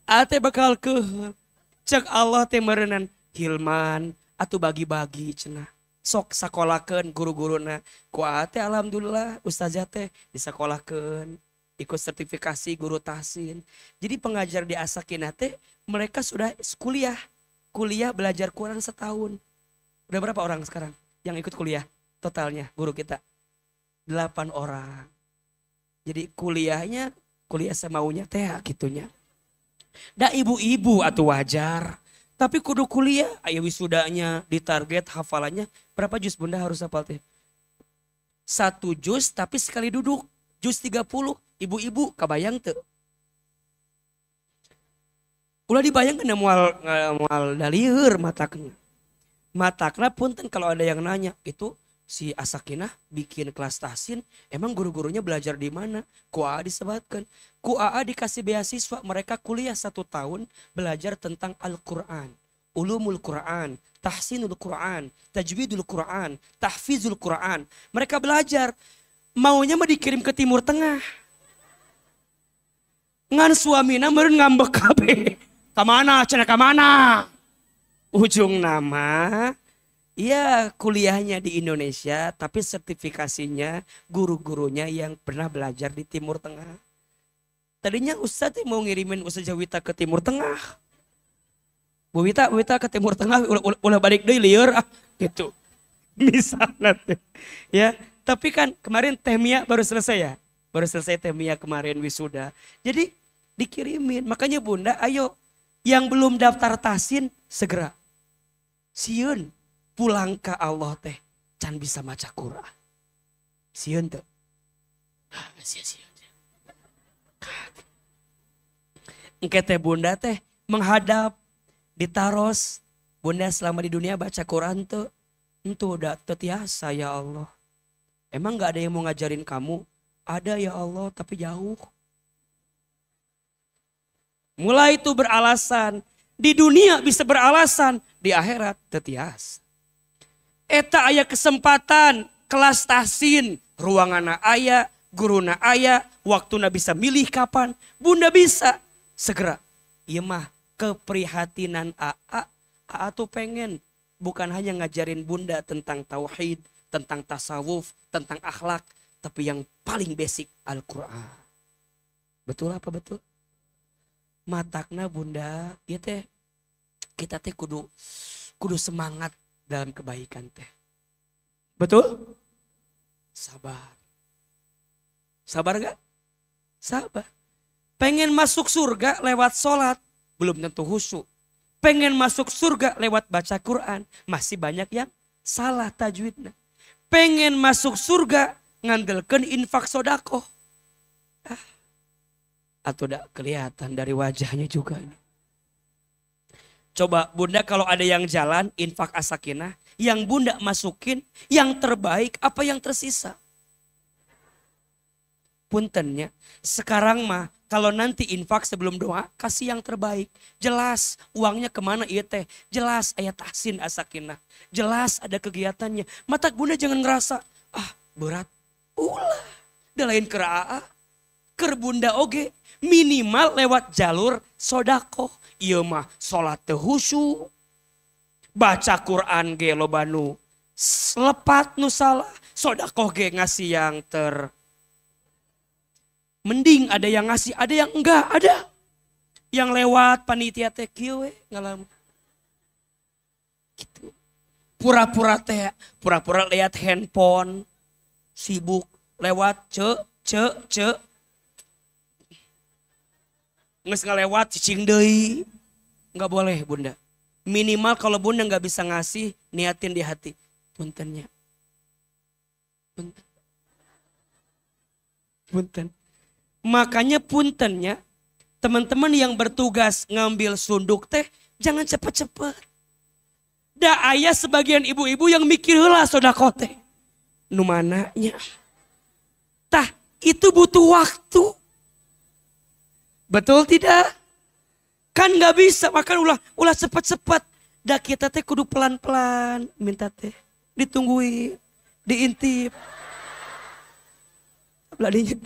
Ate bakal keul. Cek Allah teh merenan. Hilman. Atuh bagi-bagi cenah. Sok sakolakeun guru-guruna. Ku ate alhamdulillah ustazah teh disakolakeun. Ikut sertifikasi guru tahsin. Jadi pengajar di Asakina teh mereka sudah kuliah. Kuliah belajar Quran setahun. Udah berapa orang sekarang yang ikut kuliah totalnya guru kita? 8 orang. Jadi kuliah semaunya teh gitunya. Da ibu-ibu atuh wajar. Tapi kudu kuliah, ayo wisudanya ditarget hafalannya. Berapa juz bunda harus hafal teh? 1 juz tapi sekali duduk. Juz 30. Ibu-ibu kabayang teu? Ulah dibayangkan mual dalieur matakna. Matakna punten kalau ada yang nanya, itu si Asakina bikin kelas tahsin, emang guru-gurunya belajar di mana? Ku AA disebutkan. Ku AA dikasih beasiswa, mereka kuliah 1 tahun belajar tentang Al-Quran. Ulumul Quran, tahsinul Quran, tajwidul Quran, tahfizul Quran. Mereka belajar, maunya mah dikirim ke Timur Tengah. Ngan suamina meureun ngambek kabeh. Kamana? Cenah kamana? Ujung nama, iya kuliahnya di Indonesia, tapi sertifikasinya guru-gurunya yang pernah belajar di Timur Tengah. Tadinya Ustadz mau ngirimin Ustazah Wita ke Timur Tengah. Bu Wita ke Timur Tengah, ulah balik deh liur, gitu. Misalnya, ya. Tapi kan kemarin Temia baru selesai ya, baru selesai Temia kemarin wisuda. Jadi dikirimin, makanya bunda, ayo. Yang belum daftar tahsin segera. Sieun pulang ke Allah teh can bisa maca Quran. Sieun teh. Sieun. Engke teh bunda teh menghadap ditaros. Bunda selama di dunia baca Quran tuh entu udah tetiasa ya Allah. Emang gak ada yang mau ngajarin kamu? Ada ya Allah tapi jauh. Mulai itu beralasan. Di dunia bisa beralasan. Di akhirat tetias. Eta aya kesempatan. Kelas tahsin. Ruangan aya. Guruna aya. Waktuna bisa milih kapan. Bunda bisa. Segera. Iya mah keprihatinan AA. AA tuh pengen. Bukan hanya ngajarin bunda tentang tauhid. Tentang tasawuf. Tentang akhlak. Tapi yang paling basic Al-Quran. Betul apa betul? matakna bunda, ya teh kita teh kudu semangat dalam kebaikan teh. Betul? Sabar. Sabar gak? Sabar. Pengen masuk surga lewat sholat, belum tentu khusyuk. Pengen masuk surga lewat baca Quran, masih banyak yang salah tajwidnya. Pengen masuk surga ngandelkeun infak sodakoh. Atau tidak kelihatan dari wajahnya juga. Coba bunda kalau ada yang jalan infak as-sakinah, yang bunda masukin yang terbaik apa yang tersisa? Puntennya, sekarang mah kalau nanti infak sebelum doa kasih yang terbaik. Jelas uangnya kemana iya teh. Jelas ayat tahsin as-sakinah. Jelas ada kegiatannya. Mata bunda jangan ngerasa berat. Ulah. Da lain keraa. Ker bunda oge. Minimal lewat jalur sodakoh. Iya mah sholat teh khusyuk. Baca Quran ge lobanu. Lepat nu salah. Sodakoh ge ngasih yang mending ada yang ngasih, ada yang enggak, ada. Yang lewat panitia teh kieu we ngalamun. Gitu. Pura-pura lihat handphone, sibuk lewat ce. Nges ngelewat cicing deui. Enggak boleh bunda. Minimal kalau bunda enggak bisa ngasih, niatin di hati. Puntennya. Punten. Makanya puntennya teman-teman yang bertugas ngambil sunduk teh jangan cepet-cepet. Da aya sebagian ibu-ibu yang mikir heula sodako teh. Nu mananya. Tah itu butuh waktu. Betul tidak? Kan gak bisa makan ulah cepet-cepet. Da kita teh kudu pelan-pelan minta teh. Ditungguin, diintip. Beladinya.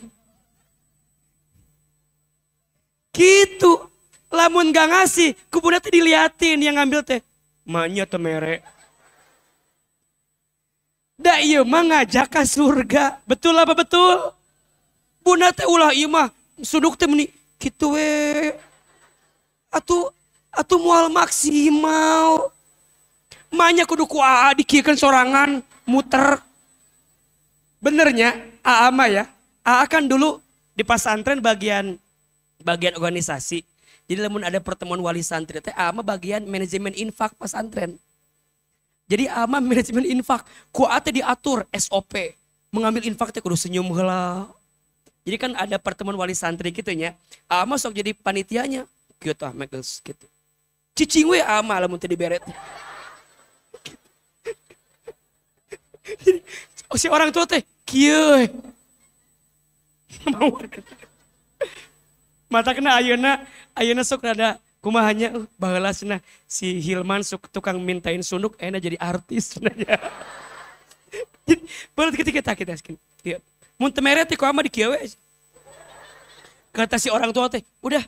Gitu. Lamun gak ngasih, kubuna teh diliatin yang ngambil teh. Maknya teh mere. Da ieu mah ngajak ka surga. Betul apa betul? Bunda teh ulah ieu mah suduk teh meni kitu we. Atuh moal maksimal. Maknya kudu ku AA dikiekeun sorangan muter. Benernya AA mah ya. AA kan dulu di pesantren bagian organisasi. Jadi lamun ada pertemuan wali santri teh ama bagian manajemen infak pesantren. Jadi ama manajemen infak ku ate diatur SOP. Mengambil infak teh kudu senyum heula. Jadi kan ada pertemuan wali santri gitu nya. Ama sok jadi panitianya. Kieu tah megeus gitu. Cicing we ama lamun teh diberet. Si orang tua teh kieu. Mata kena ayeuna sok rada kumahanya bahelasna si Hilman sok tukang mintain sunduk enak jadi artis cenanya. Berarti ketika kita skin. Ieu. Mun teu mere teh ku ama di kieu we. Kata si orang tua teh, udah.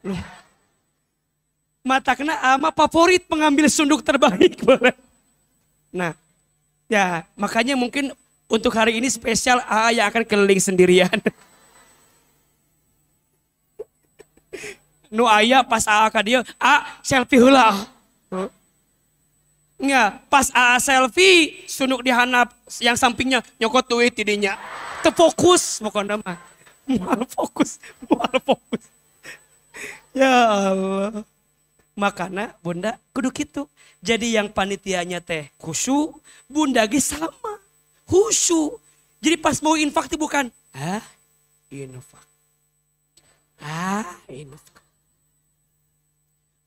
Loh. Mata kena ama favorit pengambil sunduk terbaik. Nah, ya makanya mungkin untuk hari ini spesial AA yang akan keliling sendirian. Nu aya pas AA ka dieu, selfie heula. Nya, pas AA selfie, sunduk dihanap yang sampingnya nyokot duit tidinya. Teu fokus pokona mah. Moal fokus. Ya Allah. Makana bunda kudu kitu. Jadi yang panitianya teh khusyuk, bunda ge sama. Khusyuk. Jadi pas mau infak teh bukan, infak. Infak.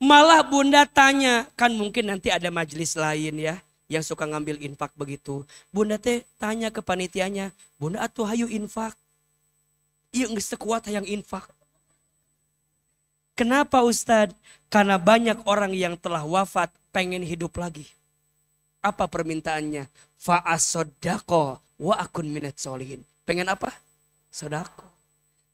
Malah bunda tanya, kan mungkin nanti ada majelis lain ya yang suka ngambil infak begitu. Bunda teh tanya ke panitianya, bunda atuh hayu infak. Iya geus teu kuat hayang infak. Kenapa Ustadz? Karena banyak orang yang telah wafat pengen hidup lagi. Apa permintaannya? Fa'asodako wa akun minat solihin. Pengen apa? Sodako.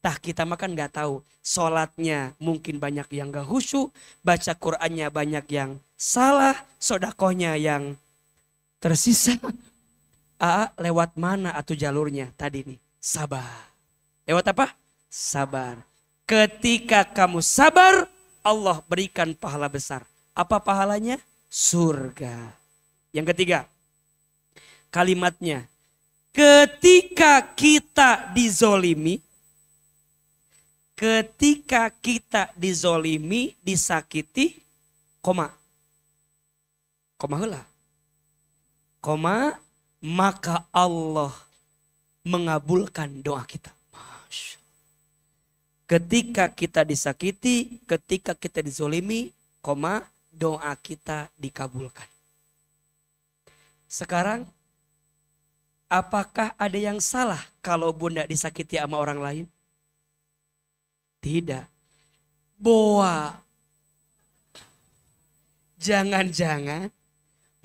Tah kita makan gak tahu. Sholatnya mungkin banyak yang gak khusyuk. Baca Qur'annya banyak yang salah. Sodakohnya yang tersisa. Lewat mana atau jalurnya tadi nih? Sabar. Lewat apa? Sabar. Ketika kamu sabar, Allah berikan pahala besar. Apa pahalanya? Surga. Yang ketiga, kalimatnya. Ketika kita dizolimi, disakiti, koma heula. Maka Allah mengabulkan doa kita. Masya. Ketika kita disakiti, ketika kita dizolimi, doa kita dikabulkan. Sekarang, apakah ada yang salah kalau bunda disakiti sama orang lain? Tidak. Boa. Jangan-jangan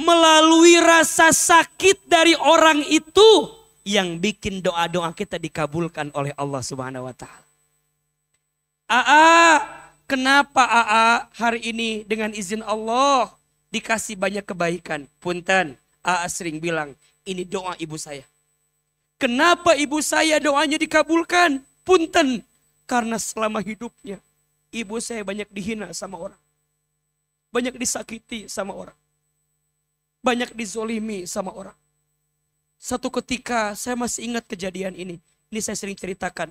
melalui rasa sakit dari orang itu yang bikin doa-doa kita dikabulkan oleh Allah Subhanahu wa taala. Kenapa hari ini dengan izin Allah dikasih banyak kebaikan? Punten, sering bilang, ini doa ibu saya. Kenapa ibu saya doanya dikabulkan? Punten, karena selama hidupnya ibu saya banyak dihina sama orang. Banyak disakiti sama orang. Banyak dizolimi sama orang. Satu ketika saya masih ingat kejadian ini. Ini saya sering ceritakan.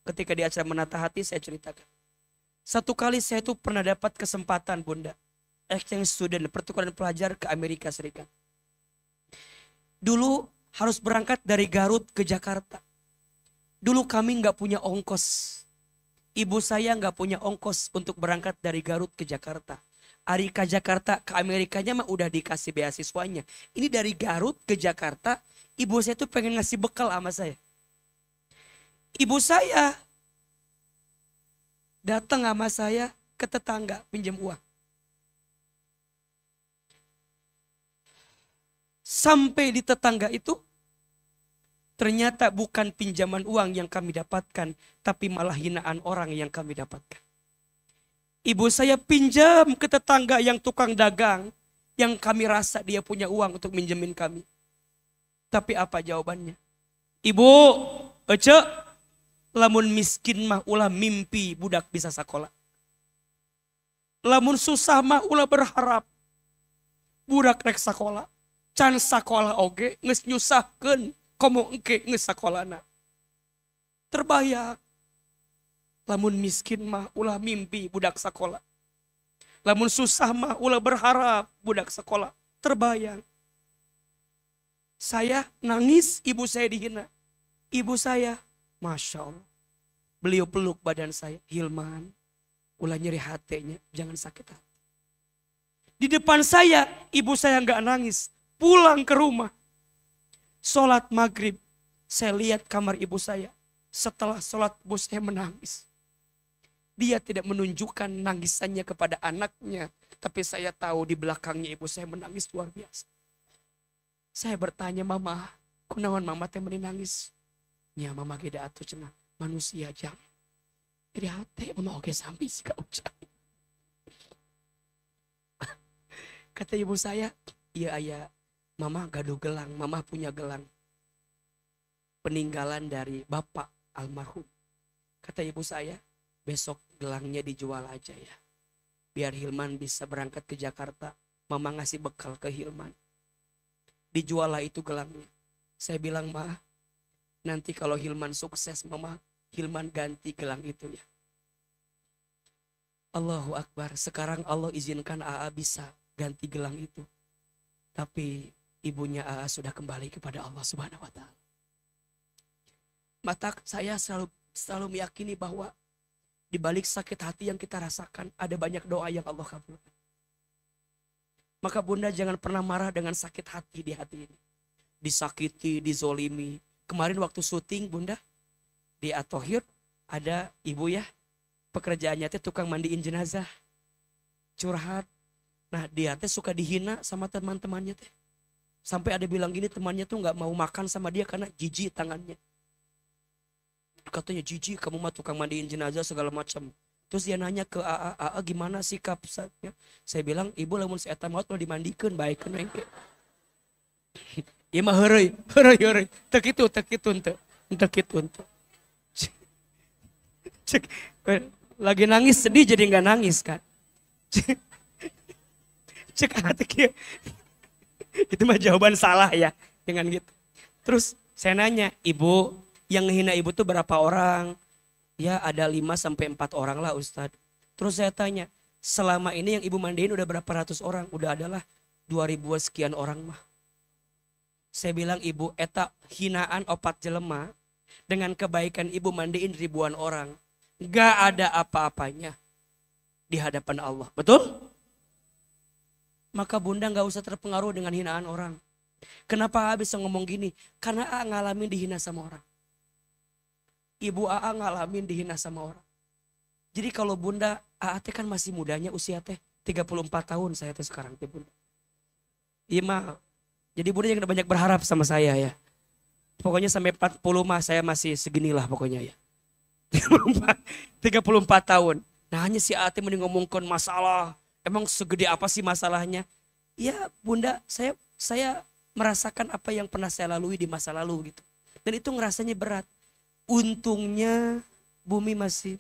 Ketika di acara Menata Hati saya ceritakan. Satu kali saya tuh pernah dapat kesempatan bunda. Exchange student, pertukaran pelajar ke Amerika Serikat. Dulu harus berangkat dari Garut ke Jakarta. Dulu kami nggak punya ongkos. Ibu saya nggak punya ongkos untuk berangkat dari Garut ke Jakarta. Ari ke Jakarta ke Amerikanya mah udah dikasih beasiswanya. Ini dari Garut ke Jakarta, ibu saya tuh pengen ngasih bekal sama saya. Ibu saya datang sama saya ke tetangga pinjam uang. Sampai di tetangga itu ternyata bukan pinjaman uang yang kami dapatkan, tapi malah hinaan orang yang kami dapatkan. Ibu saya pinjam ke tetangga yang tukang dagang, yang kami rasa dia punya uang untuk minjemin kami. Tapi apa jawabannya? Ibu, lamun miskin mah ulah mimpi budak bisa sekolah. Lamun susah mah ulah berharap budak rek sekolah. Can sekolah oge geus nyusahkeun, komo engke geus sakolana. Terbayang. Lamun miskin mah ulah mimpi budak sekolah. Lamun susah mah ulah berharap budak sekolah. Terbayang. Saya nangis, ibu saya dihina. Ibu saya, Masya Allah. Beliau peluk badan saya. Hilman, ulah nyeri hatinya, jangan sakit hati. Di depan saya, ibu saya nggak nangis. Pulang ke rumah. Sholat maghrib, saya lihat kamar ibu saya. Setelah sholat, ibu saya menangis. Dia tidak menunjukkan nangisannya kepada anaknya. Tapi saya tahu di belakangnya ibu saya menangis luar biasa. Saya bertanya, mama, kunaon mama teh menangis? Ya mama geda atuh cenah manusia jang. Jadi hati mama oke sampai sih kau ucap. Kata ibu saya, iya ayah, mama gaduh gelang, mama punya gelang. Peninggalan dari bapak almarhum. Kata ibu saya, besok gelangnya dijual aja ya. Biar Hilman bisa berangkat ke Jakarta. Mama ngasih bekal ke Hilman. Dijual lah itu gelangnya. Saya bilang, ma, nanti kalau Hilman sukses, mama, Hilman ganti gelang itu ya. Allahu Akbar. Sekarang Allah izinkan AA bisa ganti gelang itu. Tapi ibunya AA sudah kembali kepada Allah Subhanahu wa taala. Mata saya selalu meyakini bahwa di balik sakit hati yang kita rasakan, ada banyak doa yang Allah kabulkan. Maka bunda jangan pernah marah dengan sakit hati di hati ini. Disakiti, dizolimi. Kemarin waktu syuting bunda, di Atohir ada ibu ya, pekerjaannya teh tukang mandiin jenazah. Curhat. Nah dia teh suka dihina sama teman-temannya teh. Sampai ada bilang gini, temannya tuh gak mau makan sama dia karena jijik tangannya. Katanya jijik kamu mah tukang mandiin jenazah segala macam. Terus dia nanya ke AA gimana sikap saya? Saya bilang ibu lamun si eta maut mau dimandikeun baik kan engke. Ieu mah heureuy. Teu kitu henteu. Cek, lagi nangis sedih jadi nggak nangis kan. Cek hati kia. Itu mah jawaban salah ya dengan gitu. Terus saya nanya, ibu yang ngehina ibu tuh berapa orang? Ya ada 5 sampai 4 orang lah Ustadz. Terus saya tanya, selama ini yang ibu mandiin udah berapa ratus orang? Udah adalah 2000 sekian orang mah. Saya bilang ibu eta hinaan opat jelema dengan kebaikan ibu mandiin ribuan orang. Gak ada apa-apanya di hadapan Allah. Betul? Maka bunda gak usah terpengaruh dengan hinaan orang. Kenapa bisa ngomong gini? Karena A ngalamin dihina sama orang. Ibu AA ngalamin dihina sama orang. Jadi kalau bunda, AA teh kan masih mudanya usia teh 34 tahun saya teh sekarang teh bunda. Iya mah. Jadi bunda jangan banyak berharap sama saya ya. Pokoknya sampai 40 mah saya masih seginilah pokoknya ya. 34 tahun. Nah hanya si AA teh mending ngomongkan masalah. Emang segede apa sih masalahnya? Ya bunda saya merasakan apa yang pernah saya lalui di masa lalu gitu. Dan itu ngerasanya berat. Untungnya bumi masih.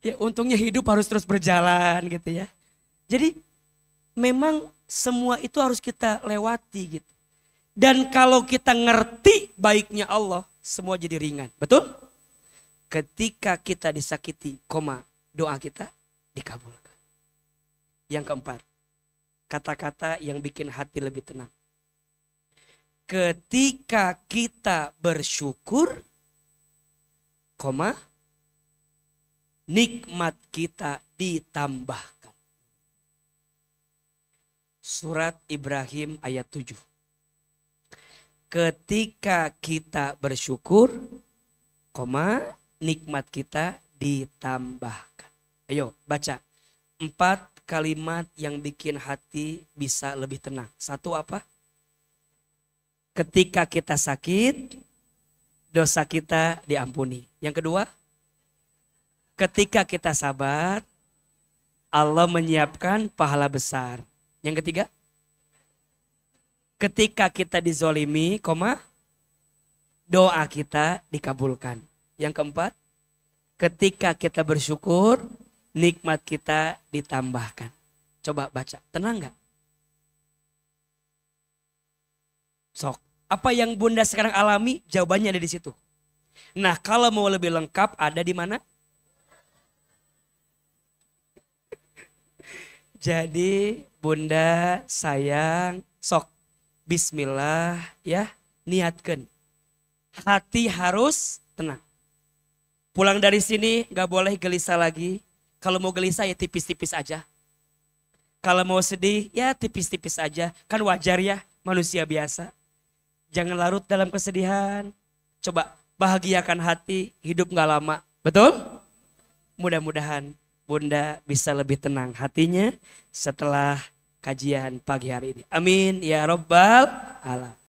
Ya untungnya hidup harus terus berjalan gitu ya. Jadi memang semua itu harus kita lewati gitu. Dan kalau kita ngerti baiknya Allah, semua jadi ringan. Betul? Ketika kita disakiti, doa kita dikabulkan. Yang keempat, kata-kata yang bikin hati lebih tenang. Ketika kita bersyukur, nikmat kita ditambahkan. Surat Ibrahim ayat 7. Ketika kita bersyukur, nikmat kita ditambahkan. Ayo baca 4 kalimat yang bikin hati bisa lebih tenang. Satu apa? Ketika kita sakit, dosa kita diampuni. Yang kedua, ketika kita sabar, Allah menyiapkan pahala besar. Yang ketiga, ketika kita dizolimi, doa kita dikabulkan. Yang keempat, ketika kita bersyukur, nikmat kita ditambahkan. Coba baca, tenang gak? Sok, apa yang bunda sekarang alami, jawabannya ada di situ. Nah kalau mau lebih lengkap ada di mana? Jadi bunda sayang, sok bismillah ya, niatkan. Hati harus tenang. Pulang dari sini gak boleh gelisah lagi. Kalau mau gelisah ya tipis-tipis aja. Kalau mau sedih ya tipis-tipis aja. Kan wajar ya manusia biasa. Jangan larut dalam kesedihan. Coba bahagiakan hati, hidup gak lama. Betul? Mudah-mudahan bunda bisa lebih tenang hatinya setelah kajian pagi hari ini. Amin ya Rabbal Alamin.